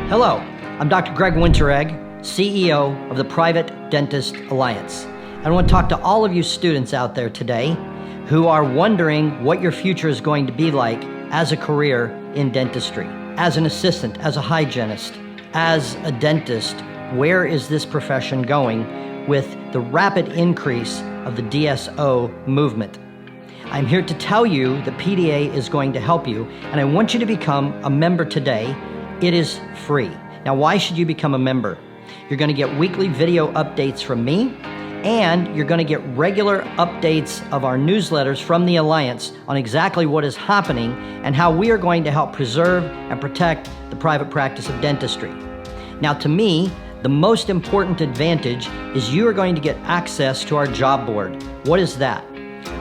Hello, I'm Dr. Greg Winteregg, CEO of the Private Dentist Alliance. I want to talk to all of you students out there today who are wondering what your future is going to be like as a career in dentistry. As an assistant, as a hygienist, as a dentist, where is this profession going with the rapid increase of the DSO movement? I'm here to tell you that PDA is going to help you, and I want you to become a member today. It is free. Now, why should you become a member? You're going to get weekly video updates from me, and you're going to get regular updates of our newsletters from the Alliance on exactly what is happening and how we are going to help preserve and protect the private practice of dentistry. Now, to me, the most important advantage is you are going to get access to our job board. What is that?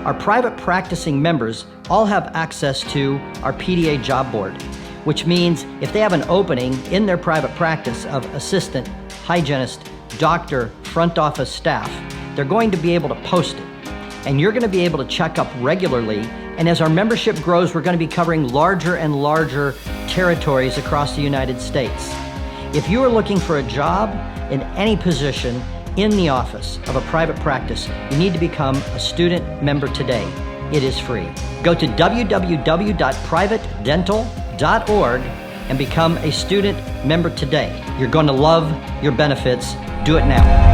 Our private practicing members all have access to our PDA job board, which means if they have an opening in their private practice of assistant, hygienist, doctor, front office staff, they're going to be able to post it. And you're going to be able to check up regularly. And as our membership grows, we're going to be covering larger and larger territories across the United States. If you are looking for a job in any position in the office of a private practice, you need to become a student member today. It is free. Go to www.privatedental.org and become a student member today. You're going to love your benefits. Do it now.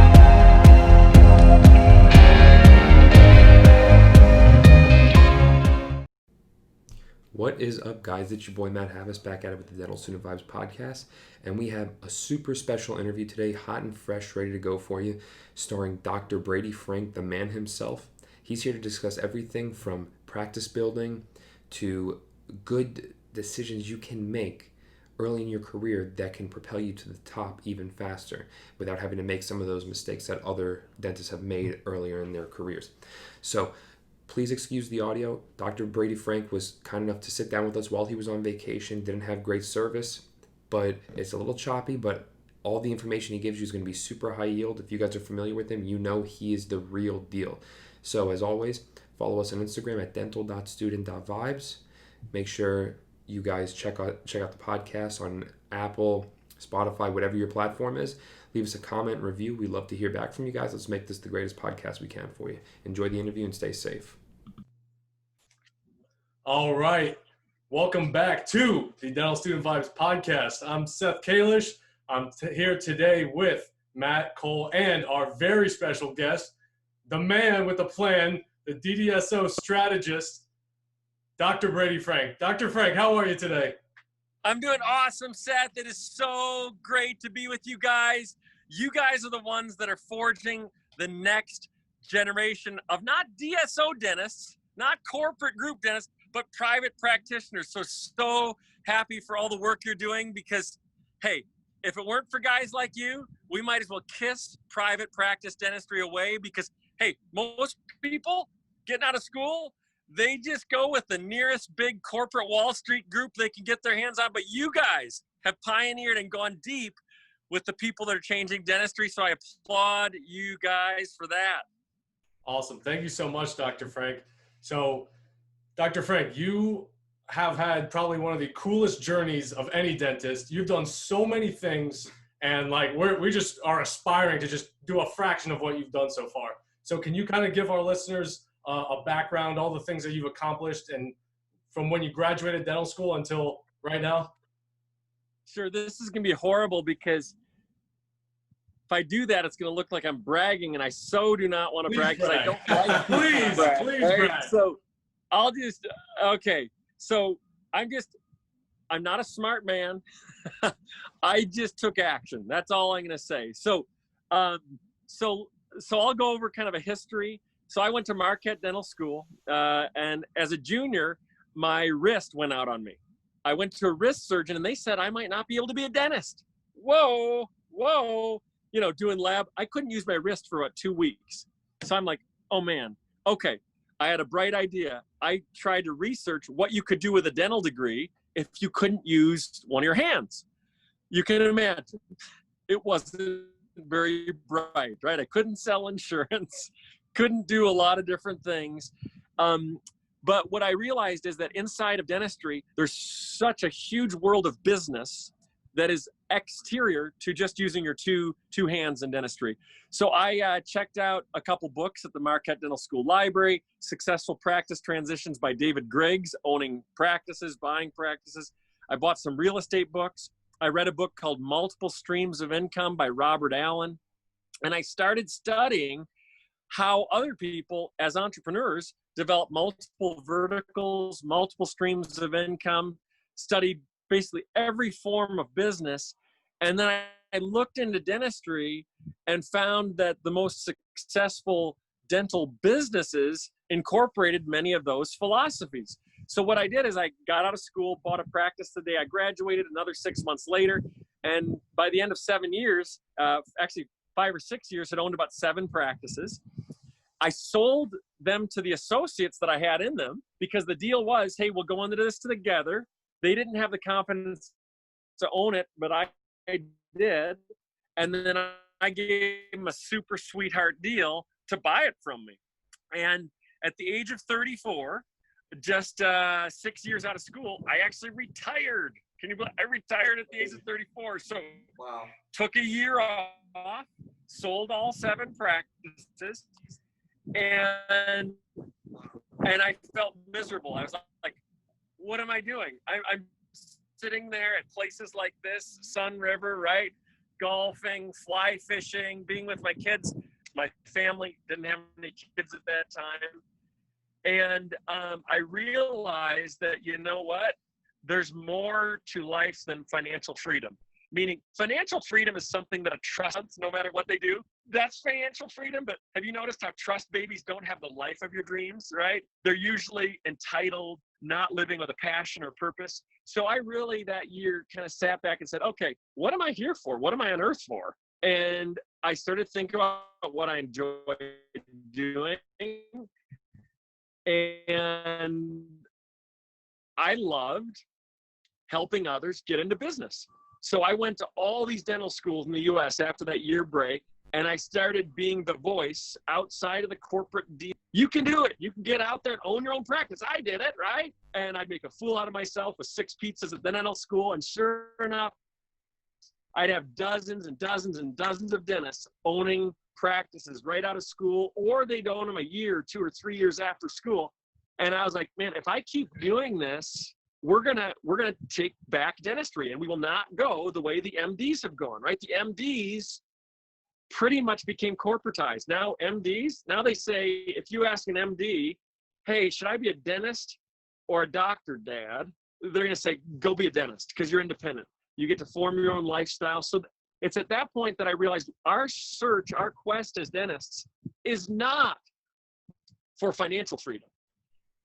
What is up, guys? It's your boy Matt Havas back at it with the Dental Student Vibes podcast, and we have a super special interview today, hot and fresh, ready to go for you, starring Dr. Brady Frank, the man himself. He's here to discuss everything from practice building to good decisions you can make early in your career that can propel you to the top even faster without having to make some of those mistakes that other dentists have made earlier in their careers. So please excuse the audio. Dr. Brady Frank was kind enough to sit down with us while he was on vacation, didn't have great service, but it's a little choppy, but all the information he gives you is going to be super high yield. If you guys are familiar with him, you know he is the real deal. So as always, follow us on Instagram at dental.student.vibes. Make sure you guys check out the podcast on Apple, Spotify, whatever your platform is. Leave us a comment and review. We love to hear back from you guys. Let's make this the greatest podcast we can for you. Enjoy the interview and stay safe. All right. Welcome back to the Dental Student Vibes podcast. I'm Seth Kalish. I'm here today with Matt Cole and our very special guest, the man with the plan, the DDSO strategist, Dr. Brady Frank. Dr. Frank, how are you today? I'm doing awesome, Seth. It is so great to be with you guys. You guys are the ones that are forging the next generation of not DSO dentists, not corporate group dentists, but private practitioners. So happy for all the work you're doing because, hey, if it weren't for guys like you, we might as well kiss private practice dentistry away because, hey, most people getting out of school, they just go with the nearest big corporate Wall Street group they can get their hands on. But you guys have pioneered and gone deep with the people that are changing dentistry. So I applaud you guys for that. Awesome. Thank you so much, Dr. Frank. So, Dr. Frank, you have had probably one of the coolest journeys of any dentist. You've done so many things, and like we just are aspiring to just do a fraction of what you've done so far. So can you kind of give our listeners a background, all the things that you've accomplished, and from when you graduated dental school until right now? Sure, this is going to be horrible because if I do that, it's going to look like I'm bragging, and I so do not want to brag because I don't like Please brag. So I'll just, okay. So I'm not a smart man. I just took action. That's all I'm going to say. So I'll go over kind of a history So I went to Marquette Dental School, and as a junior, my wrist went out on me. I went to a wrist surgeon, and they said I might not be able to be a dentist. Whoa, whoa. You know, doing lab, I couldn't use my wrist for about 2 weeks. So I'm like, oh man, okay. I had a bright idea. I tried to research what you could do with a dental degree if you couldn't use one of your hands. You can imagine it wasn't very bright, right? I couldn't sell insurance, couldn't do a lot of different things. But what I realized is that inside of dentistry, there's such a huge world of business that is exterior to just using your two hands in dentistry. So I checked out a couple books at the Marquette Dental School Library, Successful Practice Transitions by David Griggs, owning practices, buying practices. I bought some real estate books. I read a book called Multiple Streams of Income by Robert Allen. And I started studying how other people as entrepreneurs develop multiple verticals, multiple streams of income, studied basically every form of business. And then I looked into dentistry and found that the most successful dental businesses incorporated many of those philosophies. So what I did is I got out of school, bought a practice the day I graduated, another 6 months later. And by the end of 7 years, actually 5 or 6 years, had owned about 7 practices. I sold them to the associates that I had in them because the deal was, hey, we'll go into this together. They didn't have the confidence to own it, but I did. And then I gave them a super sweetheart deal to buy it from me. And at the age of 34, just 6 years out of school, I actually retired. Can you believe? I retired at the age of 34. So Wow. took a year off, sold all 7 practices, and I felt miserable. I was like, what am I doing? I'm sitting there at places like this, Sun River, right? Golfing, fly fishing, being with my kids. My family didn't have any kids at that time. And I realized that, you know what? There's more to life than financial freedom. Meaning financial freedom is something that a trust, no matter what they do, that's financial freedom. But have you noticed how trust babies don't have the life of your dreams, right? They're usually entitled, not living with a passion or purpose. So I really that year kind of sat back and said, okay, what am I here for? What am I on earth for? And I started thinking about what I enjoy doing. And I loved helping others get into business. So I went to all these dental schools in the US after that year break, and I started being the voice outside of the corporate deal. You can do it. You can get out there and own your own practice. I did it, right? And I'd make a fool out of myself with 6 pizzas at the dental school. And sure enough, I'd have dozens and dozens and dozens of dentists owning practices right out of school, or they'd own them a year, 2 or 3 years after school. And I was like, man, if I keep doing this, we're gonna take back dentistry, and we will not go the way the MDs have gone, right? The MDs pretty much became corporatized. Now MDs, now they say, if you ask an MD, hey, should I be a dentist or a doctor, Dad? They're gonna say, go be a dentist because you're independent. You get to form your own lifestyle. So it's at that point that I realized our search, our quest as dentists is not for financial freedom.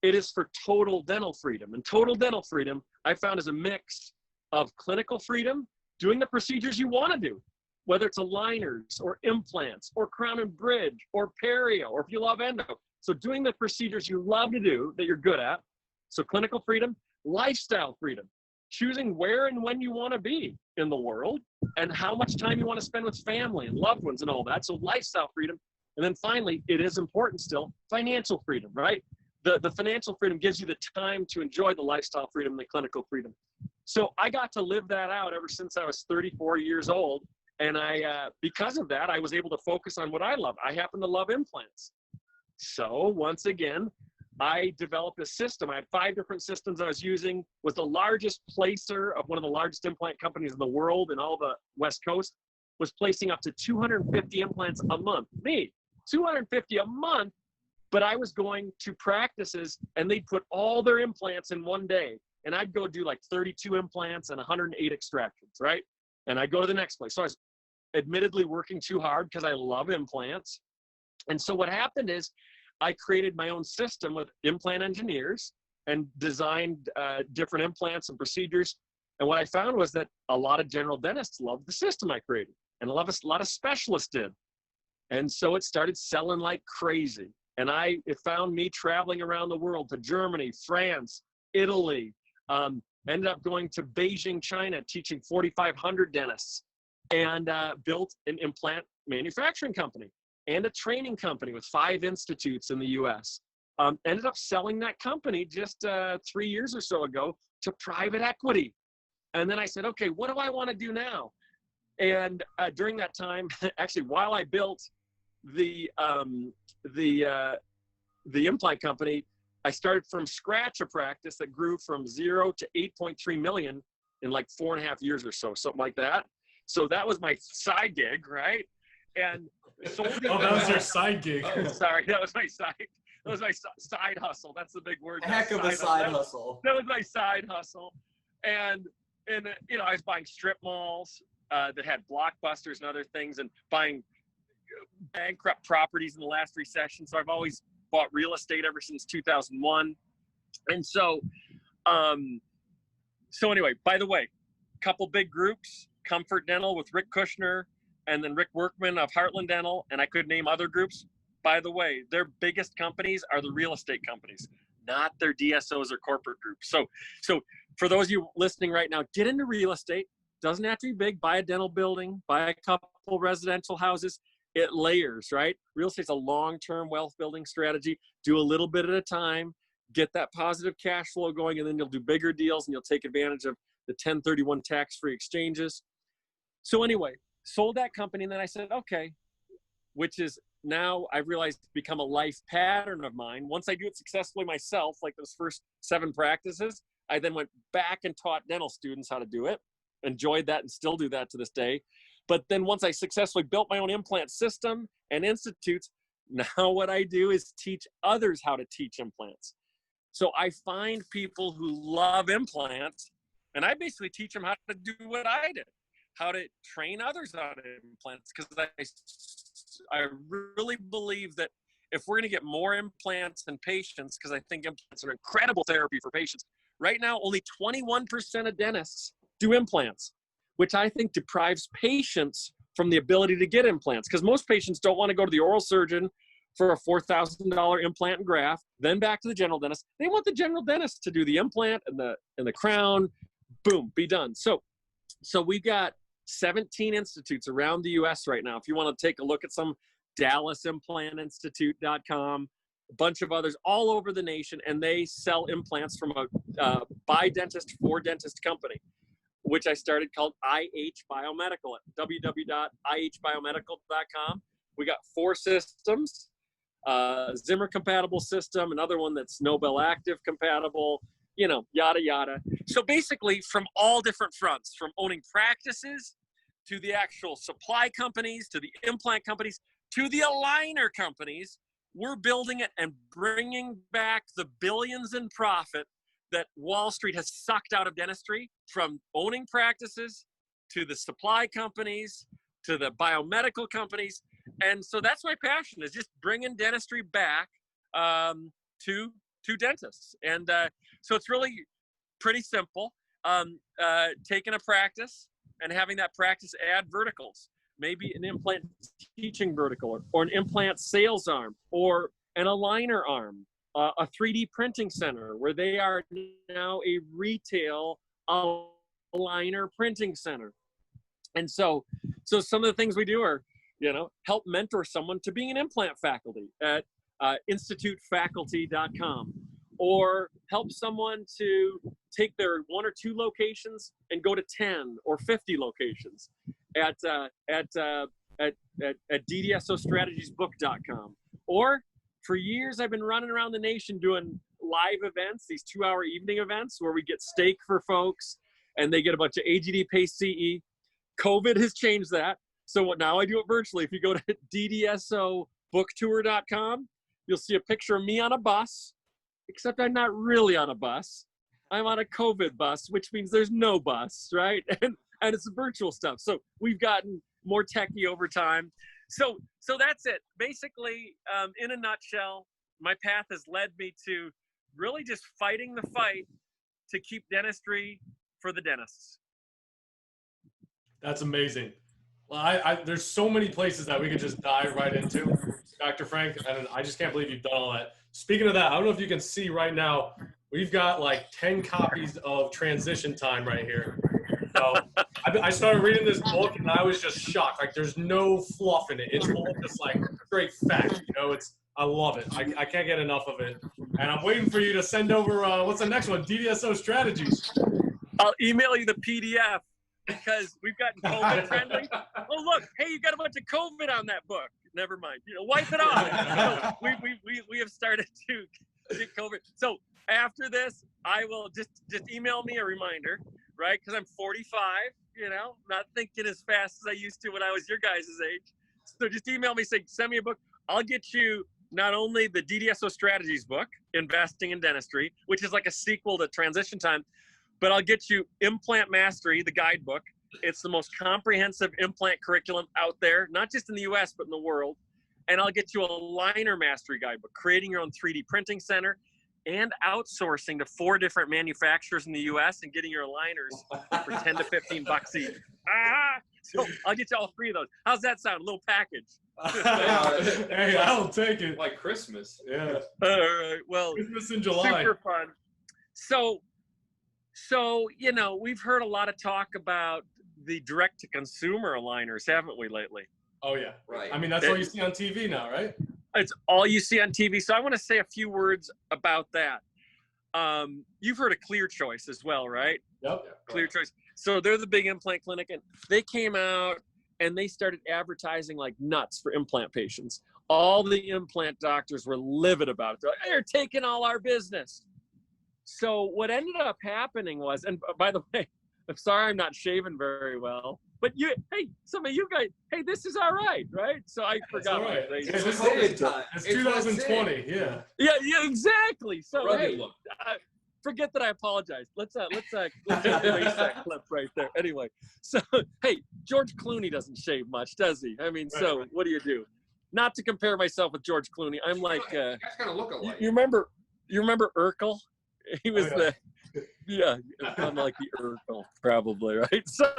It is for total dental freedom. And total dental freedom, I found, is a mix of clinical freedom, doing the procedures you want to do, whether it's aligners or implants or crown and bridge or perio, or if you love endo. So doing the procedures you love to do that you're good at. So clinical freedom, lifestyle freedom, choosing where and when you want to be in the world and how much time you want to spend with family and loved ones and all that. So lifestyle freedom. And then finally, it is important still, financial freedom, right? The financial freedom gives you the time to enjoy the lifestyle freedom and the clinical freedom. So I got to live that out ever since I was 34 years old. And because of that, I was able to focus on what I love. I happen to love implants. So once again, I developed a system. I had 5 different systems I was using, was the largest placer of one of the largest implant companies in the world in all the West Coast, was placing up to 250 implants a month. Me, 250 a month. But I was going to practices and they'd put all their implants in one day. And I'd go do like 32 implants and 108 extractions, right? And I'd go to the next place. So I was admittedly working too hard because I love implants. And so what happened is I created my own system with implant engineers and designed different implants and procedures. And what I found was that a lot of general dentists loved the system I created, and a lot of specialists did. And so it started selling like crazy. And it found me traveling around the world to Germany, France, Italy, ended up going to Beijing, China, teaching 4,500 dentists, and built an implant manufacturing company and a training company with 5 institutes in the US. Ended up selling that company just 3 years or so ago to private equity. And then I said, okay, what do I want to do now? And during that time, actually, while I built the implant company, I started from scratch a practice that grew from 0 to 8.3 million in like 4.5 years or so, something like that. So that was my side gig, right? And oh, that was your side gig. Sorry, that was my side hustle. That's the big word. A heck of a side hustle. That was my side hustle. And you know, I was buying strip malls that had blockbusters and other things, and buying bankrupt properties in the last recession. So I've always bought real estate ever since 2001. And so, anyway, by the way, couple big groups, Comfort Dental with Rick Kushner, and then Rick Workman of Heartland Dental, and I could name other groups. By the way, their biggest companies are the real estate companies, not their DSOs or corporate groups. So for those of you listening right now, get into real estate. Doesn't have to be big. Buy a dental building, buy a couple residential houses. It layers, right? Real estate's a long-term wealth building strategy. Do a little bit at a time, get that positive cash flow going, and then you'll do bigger deals and you'll take advantage of the 1031 tax-free exchanges. So anyway, sold that company, and then I said, okay, which is now I've realized become a life pattern of mine. Once I do it successfully myself, like those first 7 practices, I then went back and taught dental students how to do it. Enjoyed that and still do that to this day. But then once I successfully built my own implant system and institutes, now what I do is teach others how to teach implants. So I find people who love implants, and I basically teach them how to do what I did, how to train others on implants, because I really believe that if we're going to get more implants in patients, because I think implants are incredible therapy for patients. Right now, only 21% of dentists do implants, which I think deprives patients from the ability to get implants, because most patients don't want to go to the oral surgeon for a $4,000 implant and graft, then back to the general dentist. They want the general dentist to do the implant and the crown, boom, be done. So we've got 17 institutes around the US right now. If you want to take a look at some, DallasImplantInstitute.com, a bunch of others all over the nation, and they sell implants from a by dentist for dentist company, which I started called IH Biomedical at www.ihbiomedical.com. We got 4 systems, Zimmer compatible system, another one that's Nobel Active compatible, you know, yada, yada. So basically from all different fronts, from owning practices to the actual supply companies, to the implant companies, to the aligner companies, we're building it and bringing back the billions in profit that Wall Street has sucked out of dentistry, from owning practices to the supply companies to the biomedical companies. And so that's my passion, is just bringing dentistry back to dentists. And so it's really pretty simple. Taking a practice and having that practice add verticals, maybe an implant teaching vertical, or an implant sales arm, or an aligner arm, a 3D printing center where they are now a retail aligner printing center. And so some of the things we do are, you know, help mentor someone to being an implant faculty at institutefaculty.com, or help someone to take their 1 or 2 locations and go to 10 or 50 locations at DDSOstrategiesbook.com. Or for years, I've been running around the nation doing live events, these 2-hour evening events where we get steak for folks and they get a bunch of AGD Pay CE. COVID has changed that. So now I do it virtually. If you go to DDSObooktour.com, you'll see a picture of me on a bus, except I'm not really on a bus. I'm on a COVID bus, which means there's no bus, right? And it's virtual stuff. So we've gotten more techie over time. So that's it. Basically, in a nutshell, my path has led me to really just fighting the fight to keep dentistry for the dentists. That's amazing. Well, there's so many places that we could just dive right into, Dr. Frank, and I just can't believe you've done all that. Speaking of that, I don't know if you can see right now, we've got like 10 copies of Transition Time right here. So I started reading this book and I was just shocked. Like, there's no fluff in it. It's all just like straight fact. You know, I love it. I can't get enough of it. And I'm waiting for you to send over, what's the next one? DDSO strategies. I'll email you the PDF because we've gotten COVID friendly. Oh, look, hey, you got a bunch of COVID on that book. Never mind. You know, wipe it off. No, we have started to get COVID. So after this, I will just email me a reminder, right? Because I'm 45, you know, not thinking as fast as I used to when I was your guys' age. So just email me, say, send me a book. I'll get you not only the DDSO strategies book, Investing in Dentistry, which is like a sequel to Transition Time, but I'll get you Implant Mastery, the guidebook. It's the most comprehensive implant curriculum out there, not just in the US, but in the world. And I'll get you a Liner Mastery guidebook, creating your own 3D printing center and outsourcing to 4 different manufacturers in the US and getting your aligners for 10 to 15 bucks each. So I'll get you all 3 of those. How's that sound? A little package. Hey, I'll take it. Like Christmas. Yeah. All right. Well, Christmas in July. super fun. So, you know, we've heard a lot of talk about the direct-to-consumer aligners, haven't we, lately? Oh, yeah. Right. I mean, that's all you see on TV now, right? It's all you see on TV. So I want to say a few words about that. You've heard of Clear Choice as well, right? Yep. Clear Choice. So they're the big implant clinic, and they came out and they started advertising like nuts for implant patients. All the implant doctors were livid about it. They're like, they're taking all our business. So what ended up happening was, and by the way, I'm sorry I'm not shaving very well, but hey, some of you guys, hey, this is all right? So I forgot my face. It's 2020, yeah. Yeah, exactly. So hey, look. forget that I apologize. Let's erase that clip right there. Anyway, so hey, George Clooney doesn't shave much, does he? I mean, so what do you do? Not to compare myself with George Clooney. I'm like, you guys kind of look alike. You remember Urkel? He was I'm like the Urkel, probably, right? So,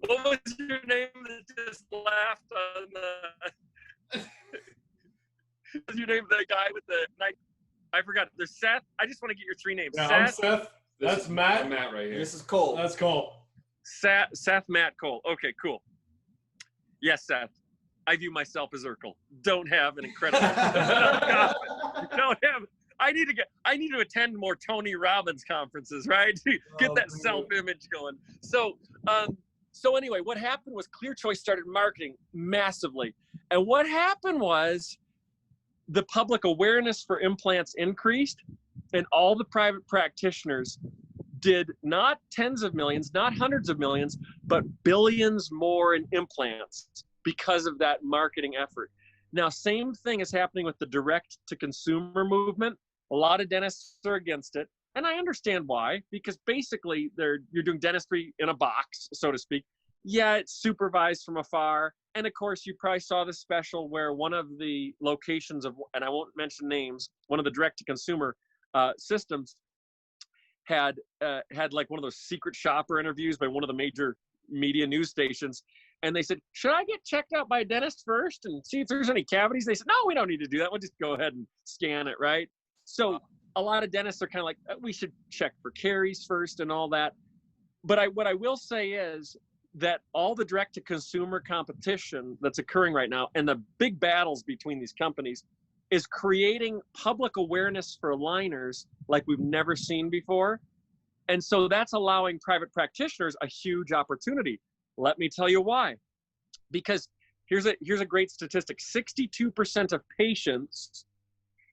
what was your name that just laughed on the? What was your name? The guy with the knife? I forgot. There's Seth. I just want to get your 3 names. Yeah, Seth. I'm Seth. That's Matt. I'm Matt right here. This is Cole. That's Cole. Seth, Matt, Cole. Okay, cool. Yes, Seth. I view myself as Urkel. Don't have an incredible. Don't have. I need to attend more Tony Robbins conferences, right? To get that self-image going. So anyway, what happened was Clear Choice started marketing massively. And what happened was the public awareness for implants increased, and all the private practitioners did not tens of millions, not hundreds of millions, but billions more in implants because of that marketing effort. Now, same thing is happening with the direct-to-consumer movement. A lot of dentists are against it, and I understand why, because basically you're doing dentistry in a box, so to speak. Yeah, it's supervised from afar, and of course, you probably saw the special where one of the locations of, and I won't mention names, one of the direct-to-consumer systems had like one of those secret shopper interviews by one of the major media news stations, and they said, should I get checked out by a dentist first and see if there's any cavities? They said, no, we don't need to do that. We'll just go ahead and scan it, right? So a lot of dentists are kind of like, we should check for caries first and all that. But what I will say is that all the direct-to-consumer competition that's occurring right now and the big battles between these companies is creating public awareness for aligners like we've never seen before. And so that's allowing private practitioners a huge opportunity. Let me tell you why. Because here's a great statistic. 62% of patients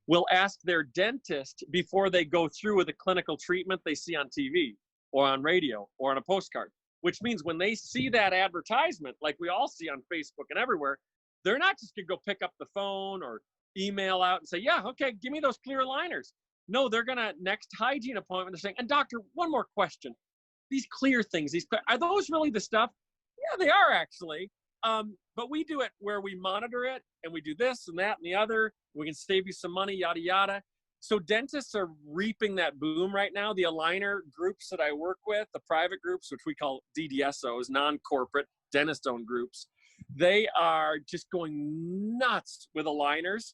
will ask their dentist before they go through with a clinical treatment they see on TV or on radio or on a postcard, which means when they see that advertisement, like we all see on Facebook and everywhere, they're not just gonna go pick up the phone or email out and say, yeah, okay, give me those clear aligners. No, they're gonna, next hygiene appointment, they're saying, and doctor, one more question. These clear things, are those really the stuff? Yeah, they are actually. but we do it where we monitor it and we do this and that and the other. We can save you some money, yada, yada. So dentists are reaping that boom right now. The aligner groups that I work with, the private groups, which we call DDSOs, non-corporate dentist-owned groups, they are just going nuts with aligners.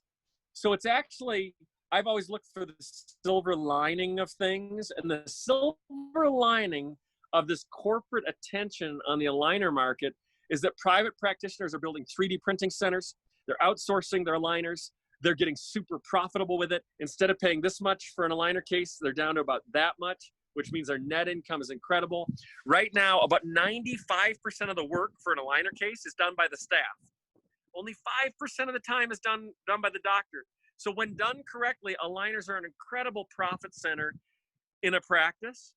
So it's actually, I've always looked for the silver lining of things, and the silver lining of this corporate attention on the aligner market is that private practitioners are building 3D printing centers. They're outsourcing their aligners. They're getting super profitable with it. Instead of paying this much for an aligner case, they're down to about that much, which means their net income is incredible. Right now, about 95% of the work for an aligner case is done by the staff. Only 5% of the time is done by the doctor. So when done correctly, aligners are an incredible profit center in a practice.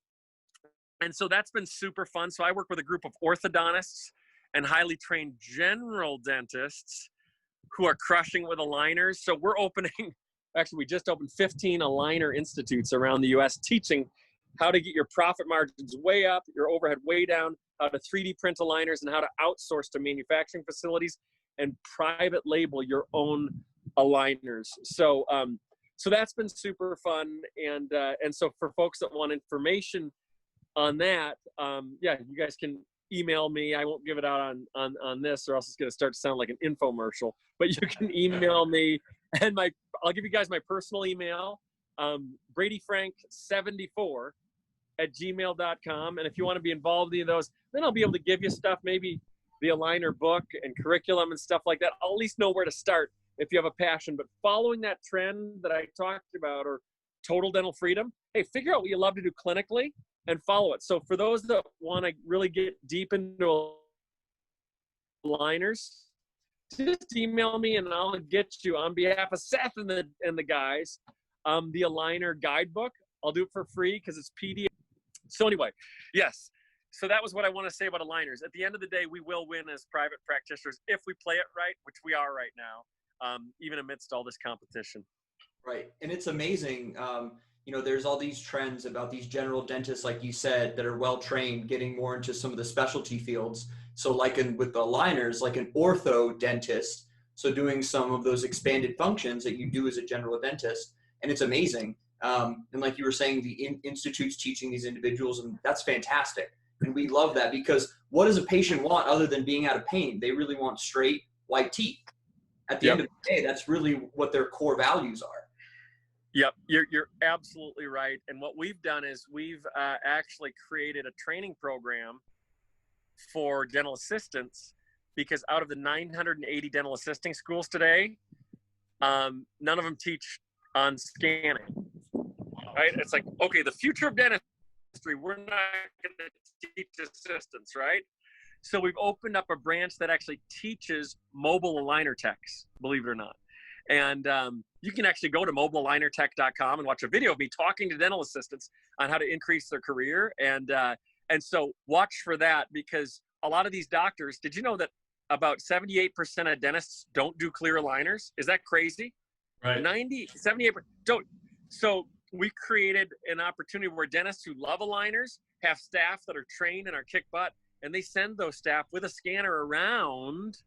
And so that's been super fun. So I work with a group of orthodontists and highly trained general dentists who are crushing with aligners. So we're opening, actually we just opened 15 aligner institutes around the US, teaching how to get your profit margins way up, your overhead way down, how to 3D print aligners, and how to outsource to manufacturing facilities and private label your own aligners. So so that's been super fun. And so for folks that want information on that, yeah, you guys can email me. I won't give it out on this, or else it's going to start to sound like an infomercial. But you can email me, and I'll give you guys my personal email, bradyfrank74@gmail.com. And if you want to be involved in any of those, then I'll be able to give you stuff, maybe the aligner book and curriculum and stuff like that. I'll at least know where to start if you have a passion. But following that trend that I talked about, or total dental freedom, hey, figure out what you love to do clinically and follow it. So for those that want to really get deep into aligners, just email me and I'll get you, on behalf of Seth and the guys, the aligner guidebook. I'll do it for free because it's PDF. So anyway, yes. So that was what I want to say about aligners. At the end of the day, we will win as private practitioners if we play it right, which we are right now, even amidst all this competition. Right. And it's amazing. You know, there's all these trends about these general dentists, like you said, that are well-trained, getting more into some of the specialty fields. So like with the aligners, like an ortho dentist, so doing some of those expanded functions that you do as a general dentist. And it's amazing. And like you were saying, the institute's teaching these individuals, and that's fantastic. And we love that, because what does a patient want other than being out of pain? They really want straight white teeth. At the end of the day, that's really what their core values are. Yep, you're absolutely right. And what we've done is we've actually created a training program for dental assistants, because out of the 980 dental assisting schools today, none of them teach on scanning, right? It's like, okay, the future of dentistry, we're not going to teach assistants, right? So we've opened up a branch that actually teaches mobile aligner techs, believe it or not. And you can actually go to mobilealignertech.com and watch a video of me talking to dental assistants on how to increase their career. And so watch for that, because a lot of these doctors, did you know that about 78% of dentists don't do clear aligners? Is that crazy? Right. 78% don't. So we created an opportunity where dentists who love aligners have staff that are trained and are kick butt, and they send those staff with a scanner around,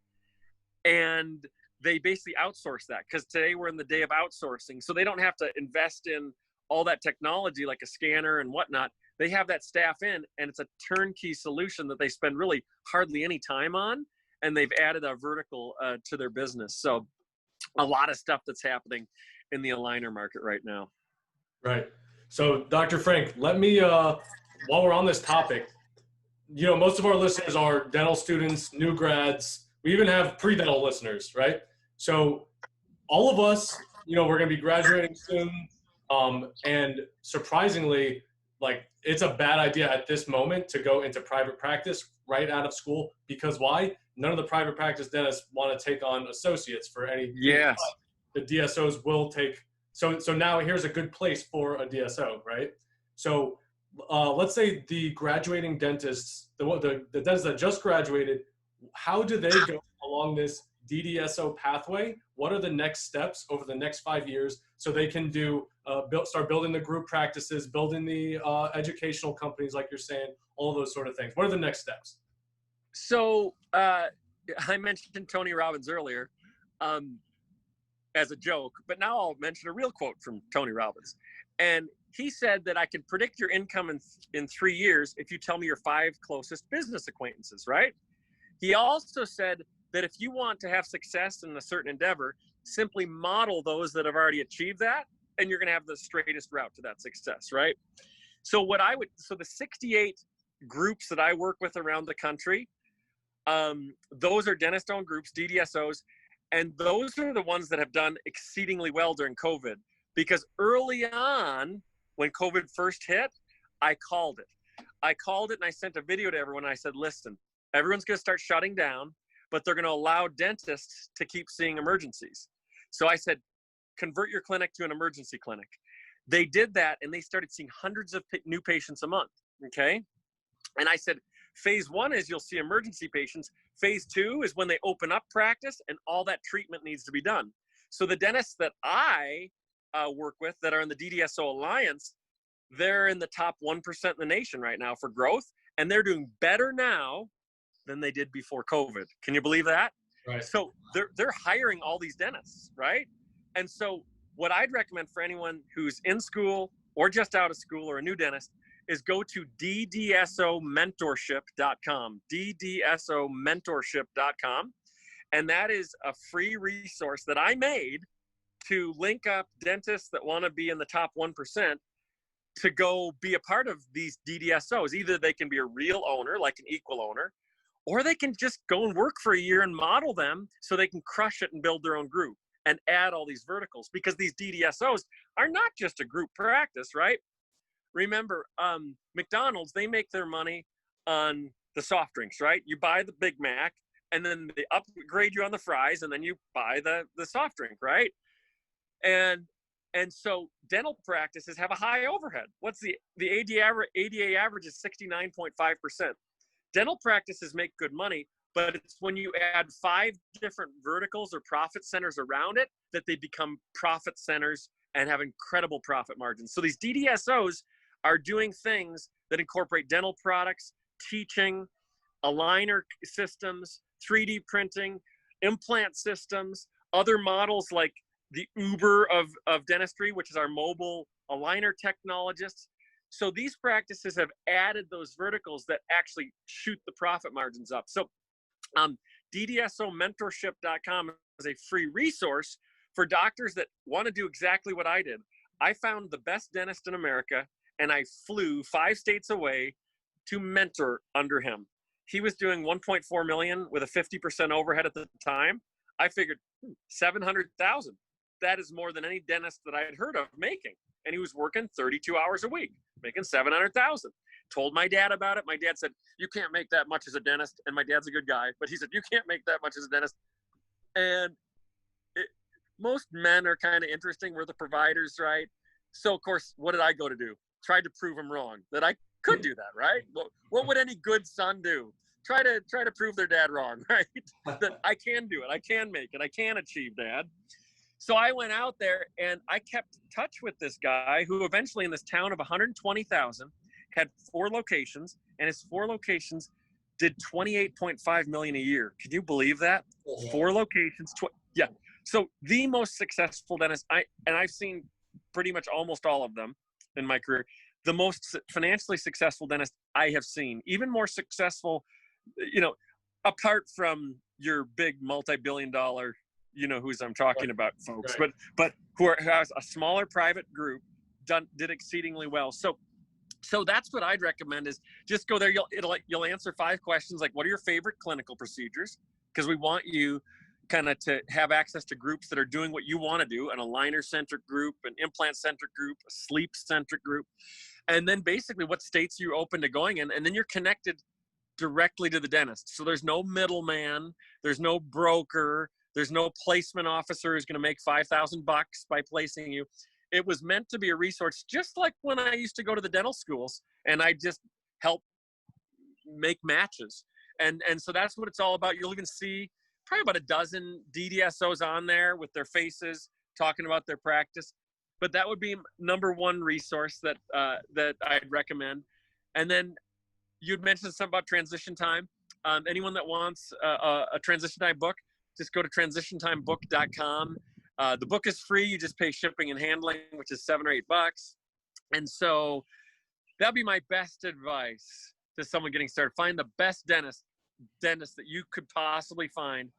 and they basically outsource that, because today we're in the day of outsourcing. So they don't have to invest in all that technology like a scanner and whatnot. They have that staff in, and it's a turnkey solution that they spend really hardly any time on, and they've added a vertical to their business. So a lot of stuff that's happening in the aligner market right now. Right. So Dr. Frank, let me, while we're on this topic, you know, most of our listeners are dental students, new grads. We even have pre-dental listeners, right? So all of us, you know, we're going to be graduating soon. And surprisingly, like, it's a bad idea at this moment to go into private practice right out of school, because why? None of the private practice dentists want to take on associates for any. Yes. The DSOs will take. So now here's a good place for a DSO, right? So let's say the graduating dentists, the dentists that just graduated, how do they go along this DDSO pathway? What are the next steps over the next 5 years so they can do start building the group practices, building the educational companies, like you're saying, all of those sort of things? What are the next steps? So I mentioned Tony Robbins earlier as a joke, but now I'll mention a real quote from Tony Robbins. And he said that I can predict your income in 3 years if you tell me your 5 closest business acquaintances, right? He also said that if you want to have success in a certain endeavor, simply model those that have already achieved that, and you're going to have the straightest route to that success, right? So the 68 groups that I work with around the country, those are dentist-owned groups, DDSOs, and those are the ones that have done exceedingly well during COVID. Because early on, when COVID first hit, I called it. And I sent a video to everyone. And I said, listen, everyone's going to start shutting down, but they're going to allow dentists to keep seeing emergencies. So I said, convert your clinic to an emergency clinic. They did that, and they started seeing hundreds of new patients a month, okay? And I said, phase 1 is you'll see emergency patients. Phase 2 is when they open up practice, and all that treatment needs to be done. So the dentists that I work with that are in the DDSO Alliance, they're in the top 1% in the nation right now for growth, and they're doing better now than they did before COVID. Can you believe that? Right. So they're hiring all these dentists, right? And so what I'd recommend for anyone who's in school or just out of school or a new dentist is go to DDSOmentorship.com, DDSOmentorship.com. And that is a free resource that I made to link up dentists that want to be in the top 1% to go be a part of these DDSOs. Either they can be a real owner, like an equal owner, or they can just go and work for a year and model them so they can crush it and build their own group and add all these verticals, because these DDSOs are not just a group practice, right? Remember, McDonald's, they make their money on the soft drinks, right? You buy the Big Mac, and then they upgrade you on the fries, and then you buy the soft drink, right? And so dental practices have a high overhead. What's the ADA average is 69.5%. Dental practices make good money, but it's when you add 5 different verticals or profit centers around it that they become profit centers and have incredible profit margins. So these DDSOs are doing things that incorporate dental products, teaching, aligner systems, 3D printing, implant systems, other models like the Uber of dentistry, which is our mobile aligner technologists. So these practices have added those verticals that actually shoot the profit margins up. So DDSOmentorship.com is a free resource for doctors that want to do exactly what I did. I found the best dentist in America, and I flew 5 states away to mentor under him. He was doing 1.4 million with a 50% overhead at the time. I figured 700,000. That is more than any dentist that I had heard of making. And he was working 32 hours a week, making 700,000. Told my dad about it. My dad said, you can't make that much as a dentist. And my dad's a good guy, but he said, you can't make that much as a dentist. And most men are kind of interesting. We're the providers, right? So of course, what did I go to do? Tried to prove him wrong, that I could do that, right? What would any good son do? Try to prove their dad wrong, right? That I can do it. I can make it. I can achieve, Dad. So I went out there and I kept in touch with this guy who eventually, in this town of 120,000, had 4 locations, and his 4 locations did 28.5 million a year. Can you believe that? 4 locations. Yeah. So the most successful dentist, I've seen pretty much almost all of them in my career. The most financially successful dentist I have seen, even more successful, apart from your big multi-billion-dollar, who's I'm talking about, folks, Right. but who has a smaller private group, did exceedingly well. So that's what I'd recommend is just go there. You'll answer 5 questions like, what are your favorite clinical procedures? Because we want you kind of to have access to groups that are doing what you want to do, an aligner-centric group, an implant-centric group, a sleep-centric group. And then basically what states you're open to going in, and then you're connected directly to the dentist. So there's no middleman, there's no broker, there's no placement officer who's going to make $5,000 by placing you. It was meant to be a resource, just like when I used to go to the dental schools and I just help make matches. And so that's what it's all about. You'll even see probably about a dozen DDSOs on there with their faces talking about their practice. But that would be number 1 resource that I'd recommend. And then you'd mentioned something about transition time. Anyone that wants a transition time book, just go to transitiontimebook.com. The book is free. You just pay shipping and handling, which is $7 or $8. And so that'd be my best advice to someone getting started. Find the best dentist that you could possibly find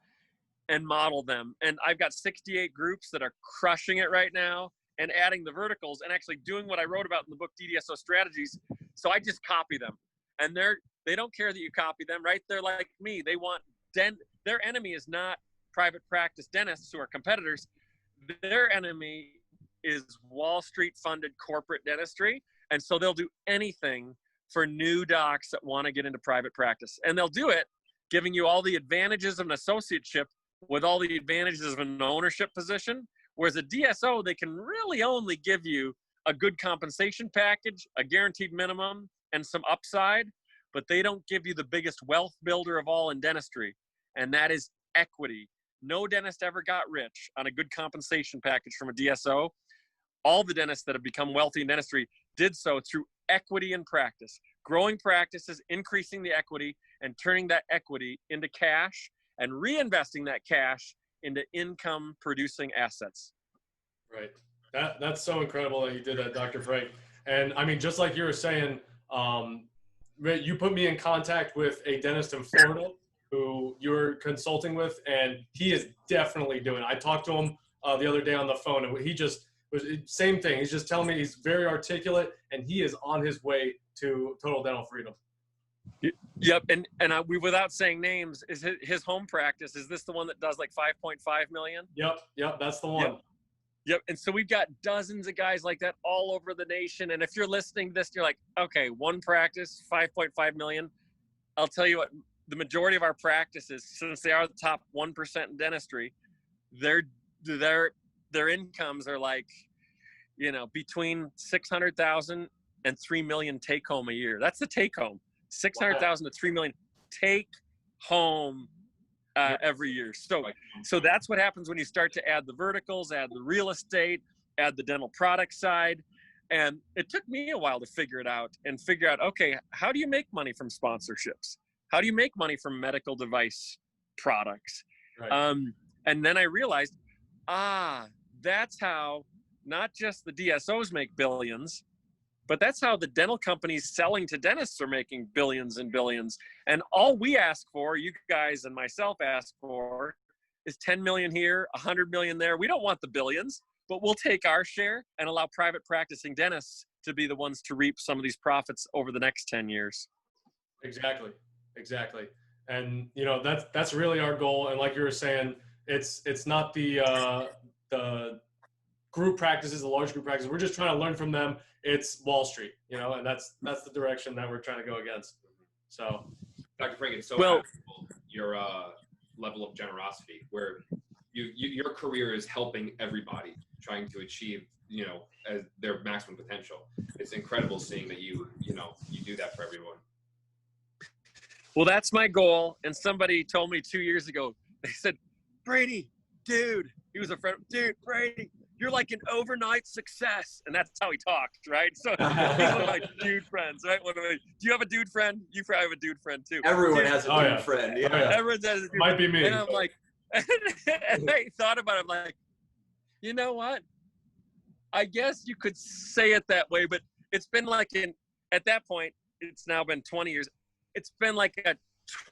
and model them. And I've got 68 groups that are crushing it right now and adding the verticals and actually doing what I wrote about in the book, DDSO Strategies. So I just copy them. And they don't care that you copy them, right? They're like me. They want their enemy is not private practice dentists who are competitors. Their enemy is Wall Street funded corporate dentistry. And so they'll do anything for new docs that want to get into private practice. And they'll do it giving you all the advantages of an associateship with all the advantages of an ownership position. Whereas a DSO, they can really only give you a good compensation package, a guaranteed minimum, and some upside, but they don't give you the biggest wealth builder of all in dentistry, and that is equity. No dentist ever got rich on a good compensation package from a DSO. All the dentists that have become wealthy in dentistry did so through equity in practice, growing practices, increasing the equity, and turning that equity into cash and reinvesting that cash into income producing assets. Right. That's so incredible that you did that, Dr. Frank. And I mean, just like you were saying, you put me in contact with a dentist in Florida who you're consulting with, and he is definitely doing it. I talked to him the other day on the phone, and he just was same thing. He's just telling me he's very articulate, and he is on his way to total dental freedom. Yep, and we, without saying names, is his home practice, is this the one that does like 5.5 million? Yep, that's the one. Yep, and so we've got dozens of guys like that all over the nation. And if you're listening to this, you're like, okay, one practice, 5.5 million. I'll tell you what, the majority of our practices, since they are the top 1% in dentistry, their incomes are like, between 600,000 and 3 million take home a year. That's the take home. 600,000 to 3 million take home every year. So that's what happens when you start to add the verticals, add the real estate, add the dental product side. And it took me a while to figure it out and figure out, okay, how do you make money from sponsorships? How do you make money from medical device products? Right. And then I realized, that's how not just the DSOs make billions, but that's how the dental companies selling to dentists are making billions and billions. And all we ask for, you guys and myself ask for, is 10 million here, 100 million there. We don't want the billions, but we'll take our share and allow private practicing dentists to be the ones to reap some of these profits over the next 10 years. Exactly. And that's really our goal. And like you were saying, it's not the group practices, the large group practices. We're just trying to learn from them. It's Wall Street, and that's the direction that we're trying to go against. So, Dr. Frank, it's so admirable, your level of generosity, where your career is helping everybody trying to achieve, as their maximum potential. It's incredible seeing that you do that for everyone. Well, that's my goal. And somebody told me 2 years ago, they said, Brady, dude, he was a friend, dude, Brady, you're like an overnight success. And that's how he talked, right? So he's one of my dude friends, right? Do you have a dude friend? You probably have a dude friend too. Everyone has a dude friend. Yeah. Everyone has a dude Might be me. And I'm like, and I thought about it. I'm like, you know what? I guess you could say it that way, but it's been like at that point, it's now been 20 years. It's been like a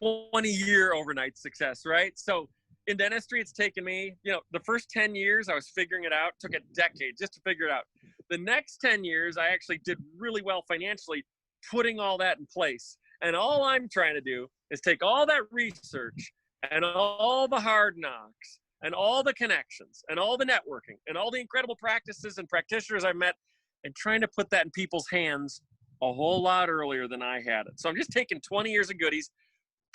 20-year overnight success, right? So in dentistry, it's taken me, the first 10 years I was figuring it out, took a decade just to figure it out. The next 10 years, I actually did really well financially, putting all that in place. And all I'm trying to do is take all that research and all the hard knocks and all the connections and all the networking and all the incredible practices and practitioners I've met and trying to put that in people's hands a whole lot earlier than I had it. So I'm just taking 20 years of goodies,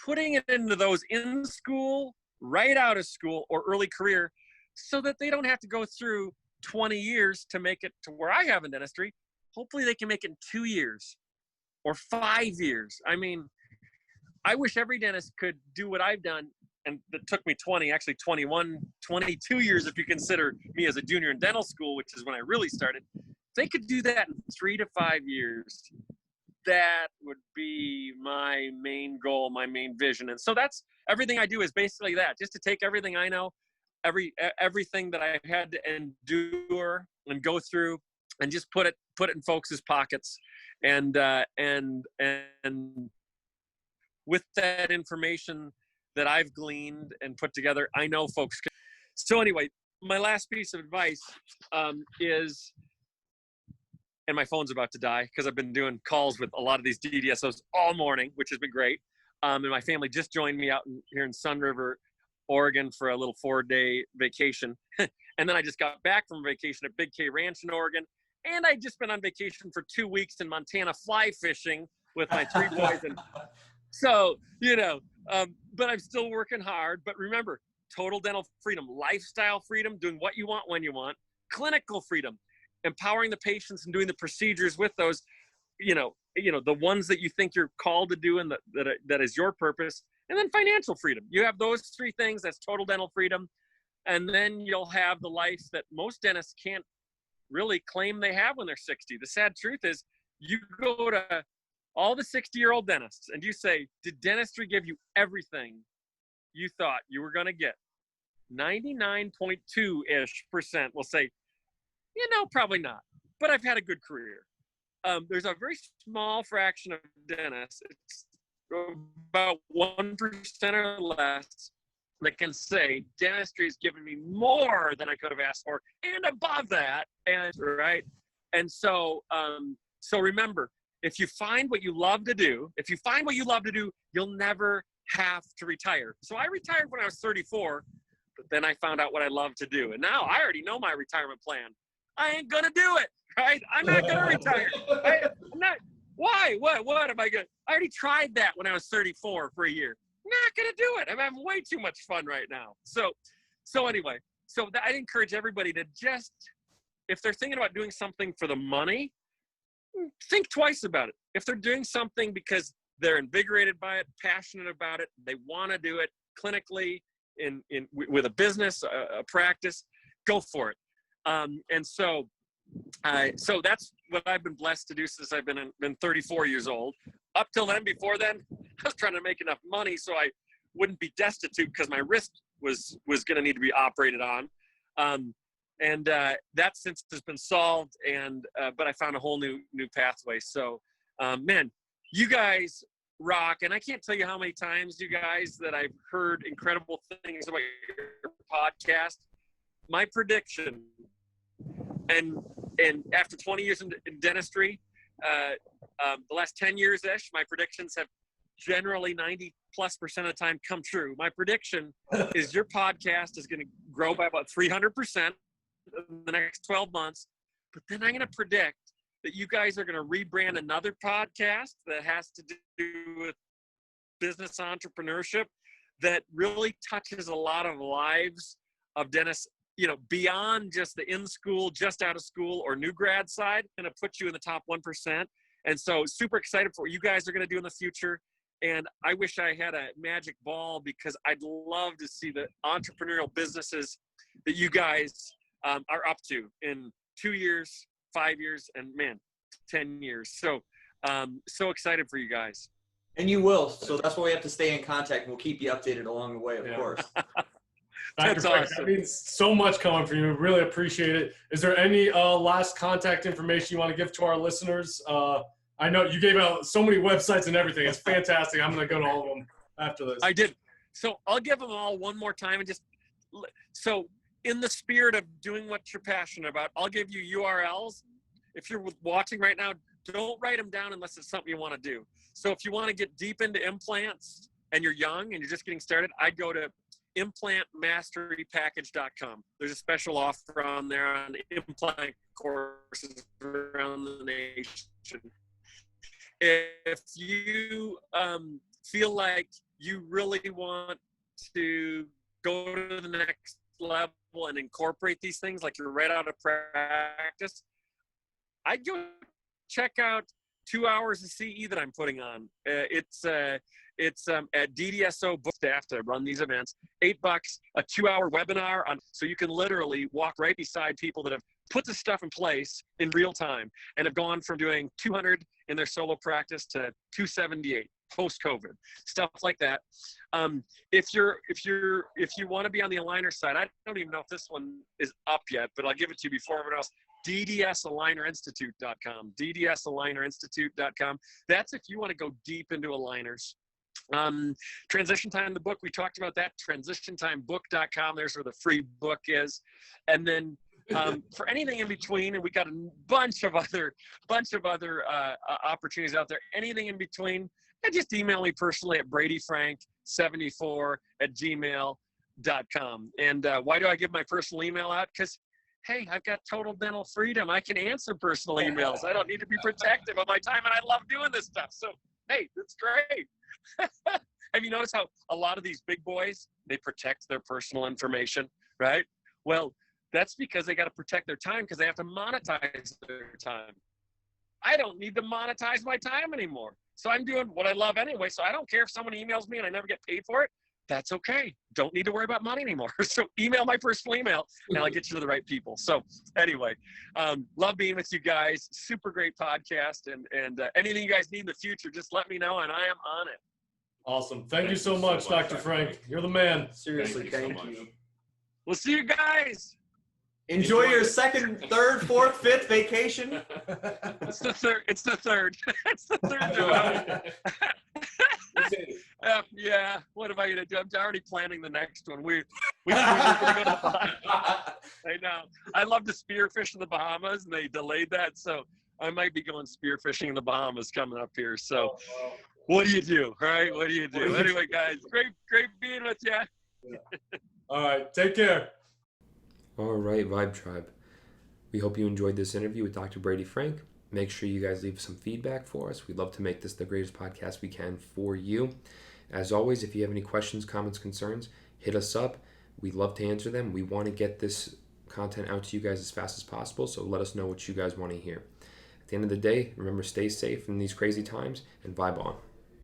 putting it into those in school, right out of school, or early career, so that they don't have to go through 20 years to make it to where I have in dentistry. Hopefully they can make it in 2 years or 5 years. I mean, I wish every dentist could do what I've done, and that took me 22 years if you consider me as a junior in dental school, which is when I really started. If they could do that in 3 to 5 years, that would be my main goal, my main vision. And so that's everything I do is basically that, just to take everything I know, everything that I had to endure and go through, and just put it in folks' pockets. And with that information that I've gleaned and put together, I know folks can. So anyway, my last piece of advice is, and my phone's about to die because I've been doing calls with a lot of these DDSOs all morning, which has been great. And my family just joined me out here in Sun River, Oregon for a little 4-day vacation. And then I just got back from vacation at Big K Ranch in Oregon. And I'd just been on vacation for 2 weeks in Montana fly fishing with my 3 boys. And so, but I'm still working hard. But remember, total dental freedom, lifestyle freedom, doing what you want when you want, clinical freedom, empowering the patients and doing the procedures with those, the ones that you think you're called to do and that is your purpose. And then financial freedom. You have those 3 things. That's total dental freedom. And then you'll have the life that most dentists can't really claim they have when they're 60. The sad truth is, you go to all the 60-year-old dentists and you say, did dentistry give you everything you thought you were going to get? 99.2% will say, probably not, but I've had a good career. There's a very small fraction of dentists, it's about 1% or less, that can say dentistry has given me more than I could have asked for and above that. And right. And so, so remember, if you find what you love to do, you'll never have to retire. So I retired when I was 34, but then I found out what I love to do. And now I already know my retirement plan. I ain't going to do it. Right. I'm not going to retire. I'm not. Why? What am I going to? I already tried that when I was 34 for a year. Not going to do it. I'm having way too much fun right now. So anyway, I'd encourage everybody to just, if they're thinking about doing something for the money, think twice about it. If they're doing something because they're invigorated by it, passionate about it, they want to do it clinically with a business, a practice, go for it. And so that's what I've been blessed to do since I've been 34 years old. Up till then, before then, I was trying to make enough money so I wouldn't be destitute, because my wrist was going to need to be operated on. And that since has been solved, but I found a whole new pathway. So, man, you guys rock. And I can't tell you how many times, you guys, that I've heard incredible things about your podcast. My prediction, and after 20 years in dentistry, the last 10 years-ish, my predictions have generally 90+% of the time come true. My prediction is your podcast is going to grow by about 300% in the next 12 months. But then I'm going to predict that you guys are going to rebrand another podcast that has to do with business entrepreneurship that really touches a lot of lives of dentists, beyond just the in-school, just out of school, or new grad side, going to put you in the top 1%. And so super excited for what you guys are going to do in the future. And I wish I had a magic ball, because I'd love to see the entrepreneurial businesses that you guys are up to in 2 years, 5 years, and 10 years. So, so excited for you guys. And you will. So that's why we have to stay in contact. We'll keep you updated along the way, of course. Dr. Frank, that means so much coming from you. Really appreciate it. Is there any last contact information you want to give to our listeners? I know you gave out so many websites and everything. It's fantastic. I'm going to go to all of them after this. I did. So I'll give them all one more time. And so in the spirit of doing what you're passionate about, I'll give you URLs. If you're watching right now, don't write them down unless it's something you want to do. So if you want to get deep into implants and you're young and you're just getting started, I'd go to implantmasterypackage.com. There's a special offer on there on implant courses around the nation. If you feel like you really want to go to the next level and incorporate these things, like you're right out of practice, I'd go check out 2 hours of CE that I'm putting on. It's at DDSO book staff to run these events. $8, a 2-hour webinar so you can literally walk right beside people that have put this stuff in place in real time and have gone from doing 200 in their solo practice to 278 post-COVID, stuff like that. If you want to be on the aligner side, I don't even know if this one is up yet, but I'll give it to you before everyone else. DDSAlignerInstitute.com, DDSAlignerInstitute.com. That's if you want to go deep into aligners. Transition Time, the book, we talked about that. TransitionTimeBook.com. There's where the free book is. And then for anything in between, and we got a bunch of other opportunities out there. Anything in between, just email me personally at bradyfrank74@gmail.com. And why do I give my personal email out? Because, hey, I've got total dental freedom. I can answer personal emails. I don't need to be protective of my time, and I love doing this stuff. So, hey, it's great. Have you noticed how a lot of these big boys, they protect their personal information, right? Well, that's because they got to protect their time because they have to monetize their time. I don't need to monetize my time anymore. So I'm doing what I love anyway. So I don't care if someone emails me and I never get paid for it. That's okay. Don't need to worry about money anymore. So email my personal email and I'll get you to the right people. So anyway, love being with you guys. Super great podcast. And anything you guys need in the future, just let me know and I am on it. Awesome. Thank you so much, Dr. Frank. You're the man. Seriously, thank you. We'll see you guys. Enjoy your second, third, fourth, fifth vacation. It's the third. It's the third. It's the third. Yeah. What am I gonna do? I'm already planning the next one. We're gonna go to I know. I love to spearfish in the Bahamas, and they delayed that, so I might be going spearfishing in the Bahamas coming up here. So, what do you do? All right, what do you do? Anyway, guys, great being with you. All right, take care. All right, Vibe Tribe. We hope you enjoyed this interview with Dr. Brady Frank. Make sure you guys leave some feedback for us. We'd love to make this the greatest podcast we can for you. As always, if you have any questions, comments, concerns, hit us up. We'd love to answer them. We want to get this content out to you guys as fast as possible, so let us know what you guys want to hear. At the end of the day, remember, stay safe in these crazy times and vibe on.